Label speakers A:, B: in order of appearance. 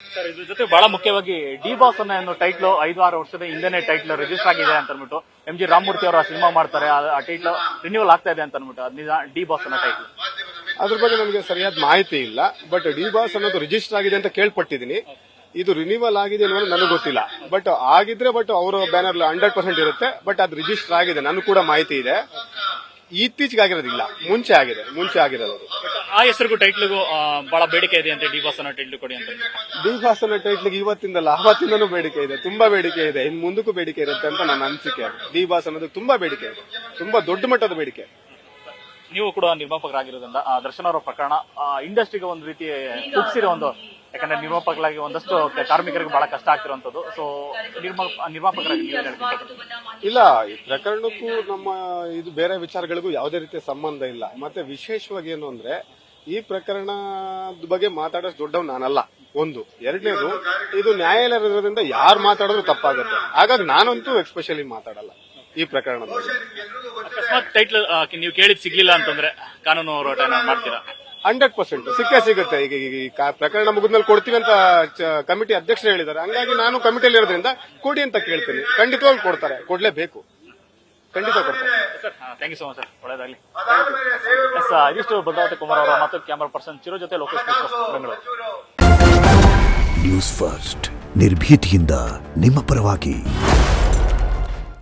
A: Sir ಇದ್ರ ಜೊತೆ ಬಹಳ ಮುಖ್ಯವಾಗಿ ಡಿ ಬಾಸ್ ಅನ್ನೋ ಟೈಟ್ಲ್ 5-6 ವರ್ಷದ ಹಿಂದೆನೆ ಟೈಟ್ಲ್ ರಿಜಿಸ್ಟರ್ ಆಗಿದೆ ಅಂತ ಅನ್ಬಿಟ್ಟು MG ರಾಮಮೂರ್ತಿ ಅವರ ಸಿನಿಮಾ ಮಾಡ್ತಾರೆ, ಆ ಟೈಟ್ಲ್ ರಿನ್ಯೂವಲ್ ಆಗ್ತಾ ಇದೆ ಅಂತ ಅನ್ಬಿಟ್ಟು ಅದನ್ನ ಡಿ ಬಾಸ್ ಅನ್ನೋ ಟೈಟ್ಲ್.
B: ಅದ್ರ ಬಗ್ಗೆ ನನಗೆ ಸರಿಯಾದ ಮಾಹಿತಿ ಇಲ್ಲ. ಬಟ್ ಡಿ ಬಾಸ್ ಅನ್ನೋದು ರಿಜಿಸ್ಟರ್ ಆಗಿದೆ ಅಂತ ಕೇಳ್ಪಟ್ಟಿದ್ದೀನಿ. ಇದು ರಿನ್ಯೂವಲ್ ಆಗಿದೆ ಅನ್ನೋದು ನನಗೆ ಗೊತ್ತಿಲ್ಲ. ಬಟ್ ಆಗಿದ್ರೆ ಬಟ್ ಅವರ ಬ್ಯಾನರ್ 100% ಇರುತ್ತೆ. ಬಟ್ ಅದು ರಿಜಿಸ್ಟರ್ ಆಗಿದೆ, ನನಗೂ ಕೂಡ ಮಾಹಿತಿ ಇದೆ. ಇತ್ತೀಚೆಗೆ ಆಗಿರೋದಿಲ್ಲ, ಮುಂಚೆ ಆಗಿರೋದು.
A: ಆ ಹೆಸರಿಗೂ ಟೈಟ್ಲ್ಗೂ ಬಹಳ ಬೇಡಿಕೆ ಇದೆ ಅಂತ ಡಿ ಬಾಸ್ ಅನ್ನೋ ಟೈಟ್ಲ್ ಕೊಡಿ ಅಂತ.
B: ಡಿ ಬಾಸ್ ಅನ್ನೋ ಟೈಟ್ಲ್ಗೆ ಇವತ್ತಿಂದಲ್ಲ ಆವತ್ತಿಂದನೂ ಬೇಡಿಕೆ ಇದೆ, ತುಂಬಾ ಬೇಡಿಕೆ ಇದೆ. ಇನ್ನು ಮುಂದಕ್ಕೂ ಬೇಡಿಕೆ ಇರುತ್ತೆ ಅಂತ ನನ್ನ ಅನಿಸಿಕೆ. ಡಿ ಬಾಸ್ ಅನ್ನೋದು ತುಂಬಾ ಬೇಡಿಕೆ ಇದೆ, ತುಂಬಾ ದೊಡ್ಡ ಮಟ್ಟದ ಬೇಡಿಕೆ.
A: ನೀವು ಕೂಡ ನಿರ್ಮಾಪಕರಾಗಿರೋದ್ರಿಂದ ದರ್ಶನ್ ಅವರ ಪ್ರಕರಣ ಇಂಡಸ್ಟ್ರಿಗೆ ಒಂದು ರೀತಿ ಕುಗ್ಸಿರೋ ಒಂದು, ಯಾಕಂದ್ರೆ ನಿರ್ಮಾಪಕರಾಗಿ ಒಂದಷ್ಟು ಕಾರ್ಮಿಕರಿಗೆ ಬಹಳ ಕಷ್ಟ ಆಗ್ತಿರುವಂತದ್ದು. ಸೊ ನಿರ್ಮಾಪಕರಾಗಿ ನೀವು ಹೇಳ್ತೀವಿ.
B: ಇಲ್ಲ, ಈ ಪ್ರಕರಣಕ್ಕೂ ನಮ್ಮ ಇದು ಬೇರೆ ವಿಚಾರಗಳಿಗೂ ಯಾವುದೇ ರೀತಿಯ ಸಂಬಂಧ ಇಲ್ಲ. ಮತ್ತೆ ವಿಶೇಷವಾಗಿ ಏನು ಅಂದ್ರೆ, ಈ ಪ್ರಕರಣದ ಬಗ್ಗೆ ಮಾತಾಡೋಷ್ಟು ದೊಡ್ಡವ್ ನಾನಲ್ಲ. ಒಂದು, ಎರಡನೇದು, ಇದು ನ್ಯಾಯಾಲಯ ಇರೋದ್ರಿಂದ ಯಾರು ಮಾತಾಡಿದ್ರು ತಪ್ಪಾಗುತ್ತೆ. ಹಾಗಾಗಿ ನಾನಂತೂ ಎಕ್ಸ್ಪೆಷಲಿ ಮಾತಾಡಲ್ಲ ಈ ಪ್ರಕರಣದ ಬಗ್ಗೆ.
A: ಅಕಸ್ಮಾತ್ ಟೈಟ್ಲ್ ನೀವು ಕೇಳಿದ್ ಸಿಗ್ಲಿಲ್ಲ ಅಂತಂದ್ರೆ ಕಾನೂನು ಹೋರಾಟ ಮಾಡ್ತೀರಾ?
B: 100% ಸಿಕ್ಕೇ ಸಿಗುತ್ತೆ. ಈಗ ಪ್ರಕರಣ ಮುಗಿದ್ಮೇಲೆ ಕೊಡ್ತೀವಿ ಅಂತ ಕಮಿಟಿ ಅಧ್ಯಕ್ಷರು ಹೇಳಿದ್ದಾರೆ. ಹಂಗಾಗಿ ನಾನು ಕಮಿಟಿಯಲ್ಲಿ ಇರೋದ್ರಿಂದ ಕೊಡಿ ಅಂತ ಕೇಳ್ತೀನಿ. ಖಂಡಿತವಾಗ್ಲೂ ಕೊಡ್ತಾರೆ, ಕೊಡ್ಲೇಬೇಕು, ಖಂಡಿತ ಕೊಡ್ತಾರೆ.
A: Sir thank you so much sir, ಒಳ್ಳೆದಾಗಲಿ. ಇದಿಷ್ಟು ಭದ್ರಾವತಿ ಕುಮಾರ್ ಅವರ ಮತ್ತು ಕ್ಯಾಮರಾ ಪರ್ಸನ್ ಚಿರು ಜೊತೆ ಲೋಕೇಶ್ ಬೆಂಗಳೂರು.
C: ನ್ಯೂಸ್ ಫಸ್ಟ್ ನಿರ್ಭೀತಿಯಿಂದ ನಿಮ್ಮ ಪರವಾಗಿ.